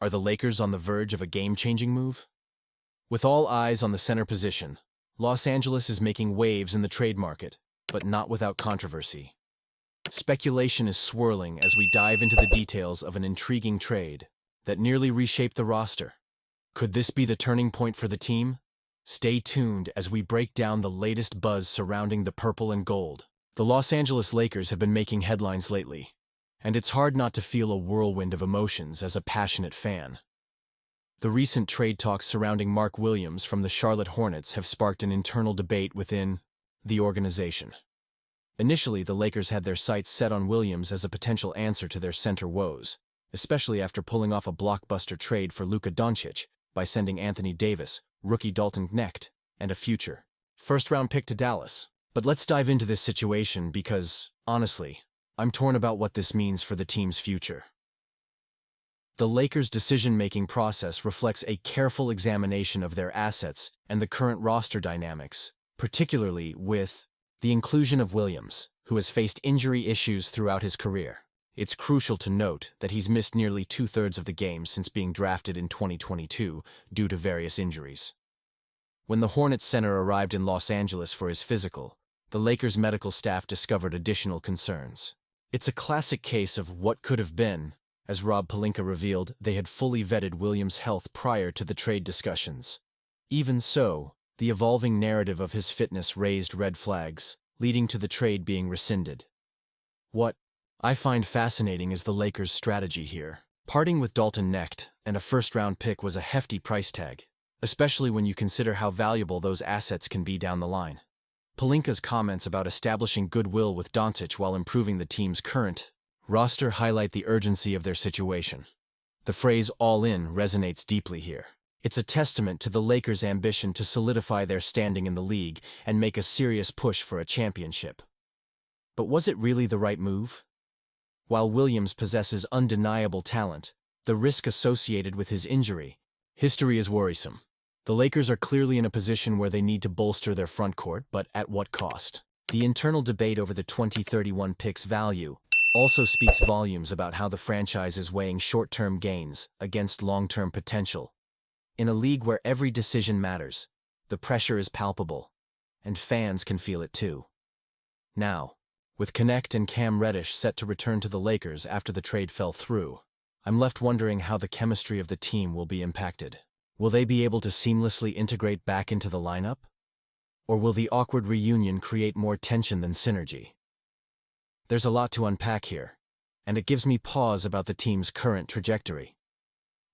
Are the Lakers on the verge of a game-changing move? With all eyes on the center position, Los Angeles is making waves in the trade market, but not without controversy. Speculation is swirling as we dive into the details of an intriguing trade that nearly reshaped the roster. Could this be the turning point for the team? Stay tuned as we break down the latest buzz surrounding the purple and gold. The Los Angeles Lakers have been making headlines lately, and it's hard not to feel a whirlwind of emotions as a passionate fan. The recent trade talks surrounding Mark Williams from the Charlotte Hornets have sparked an internal debate within the organization. Initially, the Lakers had their sights set on Williams as a potential answer to their center woes, especially after pulling off a blockbuster trade for Luka Doncic by sending Anthony Davis, rookie Dalton Knecht, and a future first-round pick to Dallas. But let's dive into this situation because, honestly, I'm torn about what this means for the team's future. The Lakers' decision-making process reflects a careful examination of their assets and the current roster dynamics, particularly with the inclusion of Williams, who has faced injury issues throughout his career. It's crucial to note that he's missed nearly two-thirds of the games since being drafted in 2022 due to various injuries. When the Hornets center arrived in Los Angeles for his physical, the Lakers' medical staff discovered additional concerns. It's a classic case of what could have been. As Rob Pelinka revealed, they had fully vetted Williams' health prior to the trade discussions. Even so, the evolving narrative of his fitness raised red flags, leading to the trade being rescinded. What I find fascinating is the Lakers' strategy here. Parting with Dalton Knecht and a first-round pick was a hefty price tag, especially when you consider how valuable those assets can be down the line. Pelinka's comments about establishing goodwill with Doncic while improving the team's current roster highlight the urgency of their situation. The phrase "all in" resonates deeply here. It's a testament to the Lakers' ambition to solidify their standing in the league and make a serious push for a championship. But was it really the right move? While Williams possesses undeniable talent, the risk associated with his injury history is worrisome. The Lakers are clearly in a position where they need to bolster their front court, but at what cost? The internal debate over the 2031 pick's value also speaks volumes about how the franchise is weighing short-term gains against long-term potential. In a league where every decision matters, the pressure is palpable, and fans can feel it too. Now, with Knecht and Cam Reddish set to return to the Lakers after the trade fell through, I'm left wondering how the chemistry of the team will be impacted. Will they be able to seamlessly integrate back into the lineup? Or will the awkward reunion create more tension than synergy? There's a lot to unpack here, and it gives me pause about the team's current trajectory.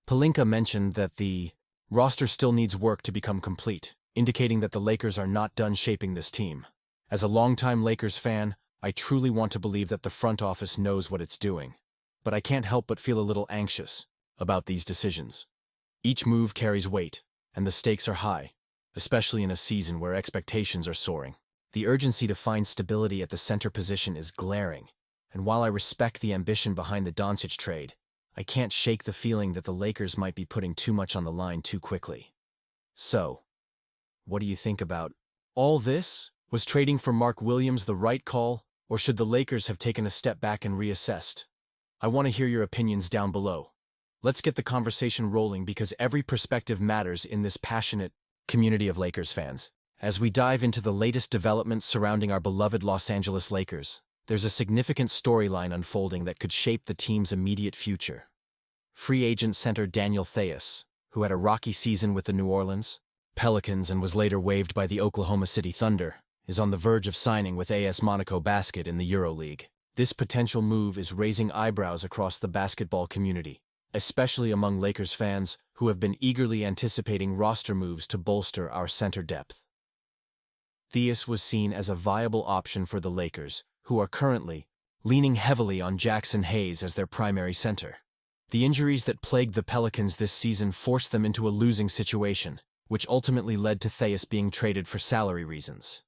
Pelinka mentioned that the roster still needs work to become complete, indicating that the Lakers are not done shaping this team. As a longtime Lakers fan, I truly want to believe that the front office knows what it's doing, but I can't help but feel a little anxious about these decisions. Each move carries weight, and the stakes are high, especially in a season where expectations are soaring. The urgency to find stability at the center position is glaring, and while I respect the ambition behind the Doncic trade, I can't shake the feeling that the Lakers might be putting too much on the line too quickly. So, what do you think about all this? Was trading for Mark Williams the right call, or should the Lakers have taken a step back and reassessed? I want to hear your opinions down below. Let's get the conversation rolling because every perspective matters in this passionate community of Lakers fans. As we dive into the latest developments surrounding our beloved Los Angeles Lakers, there's a significant storyline unfolding that could shape the team's immediate future. Free agent center Daniel Theis, who had a rocky season with the New Orleans Pelicans and was later waived by the Oklahoma City Thunder, is on the verge of signing with AS Monaco Basket in the EuroLeague. This potential move is raising eyebrows across the basketball community, especially among Lakers fans who have been eagerly anticipating roster moves to bolster our center depth. Theis was seen as a viable option for the Lakers, who are currently leaning heavily on Jackson Hayes as their primary center. The injuries that plagued the Pelicans this season forced them into a losing situation, which ultimately led to Theis being traded for salary reasons.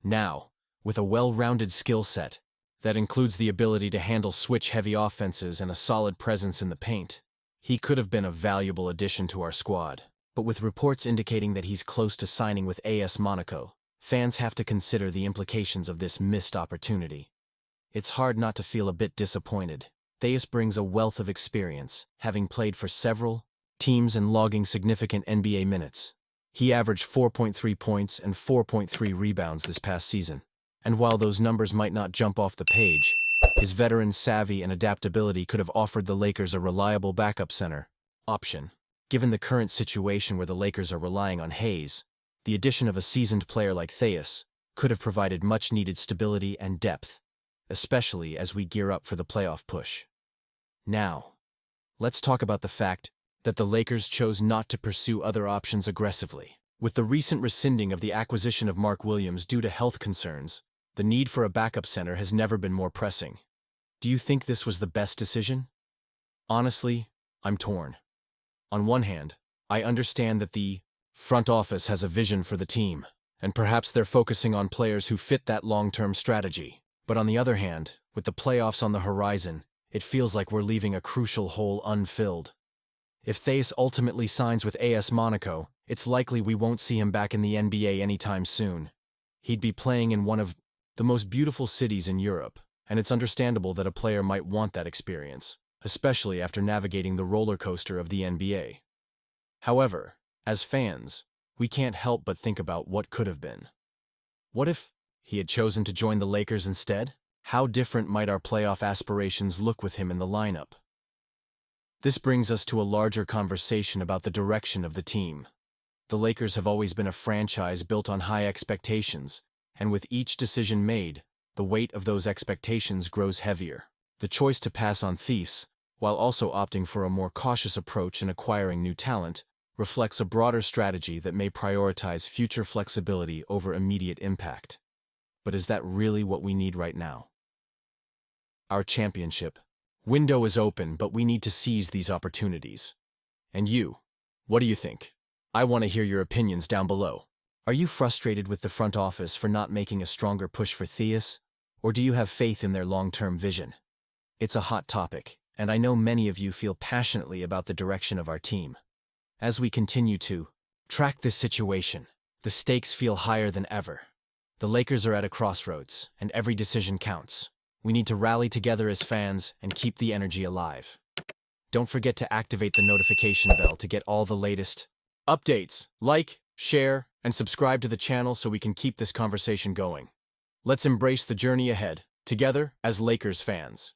Now, with a well-rounded skill set that includes the ability to handle switch-heavy offenses and a solid presence in the paint, he could have been a valuable addition to our squad. But with reports indicating that he's close to signing with AS Monaco, fans have to consider the implications of this missed opportunity. It's hard not to feel a bit disappointed, Theis brings a wealth of experience, having played for several teams and logging significant NBA minutes. He averaged 4.3 points and 4.3 rebounds this past season. And while those numbers might not jump off the page, his veteran savvy and adaptability could have offered the Lakers a reliable backup center option. Given the current situation where the Lakers are relying on Hayes, the addition of a seasoned player like Theis could have provided much-needed stability and depth, especially as we gear up for the playoff push. Now, let's talk about the fact that the Lakers chose not to pursue other options aggressively. With the recent rescinding of the acquisition of Mark Williams due to health concerns, the need for a backup center has never been more pressing. Do you think this was the best decision? Honestly, I'm torn. On one hand, I understand that the front office has a vision for the team, and perhaps they're focusing on players who fit that long-term strategy. But on the other hand, with the playoffs on the horizon, it feels like we're leaving a crucial hole unfilled. If Theis ultimately signs with AS Monaco, it's likely we won't see him back in the NBA anytime soon. He'd be playing in one of the most beautiful cities in Europe, and it's understandable that a player might want that experience, especially after navigating the roller coaster of the NBA. However, as fans, we can't help but think about what could have been. What if he had chosen to join the Lakers instead? How different might our playoff aspirations look with him in the lineup? This brings us to a larger conversation about the direction of the team. The Lakers have always been a franchise built on high expectations, and with each decision made, the weight of those expectations grows heavier. The choice to pass on Theis, while also opting for a more cautious approach in acquiring new talent, reflects a broader strategy that may prioritize future flexibility over immediate impact. But is that really what we need right now? Our championship window is open, but we need to seize these opportunities. And you, what do you think? I want to hear your opinions down below. Are you frustrated with the front office for not making a stronger push for Theis, or do you have faith in their long-term vision? It's a hot topic, and I know many of you feel passionately about the direction of our team. As we continue to track this situation, the stakes feel higher than ever. The Lakers are at a crossroads, and every decision counts. We need to rally together as fans and keep the energy alive. Don't forget to activate the notification bell to get all the latest updates. Like, share, and subscribe to the channel so we can keep this conversation going. Let's embrace the journey ahead, together as Lakers fans.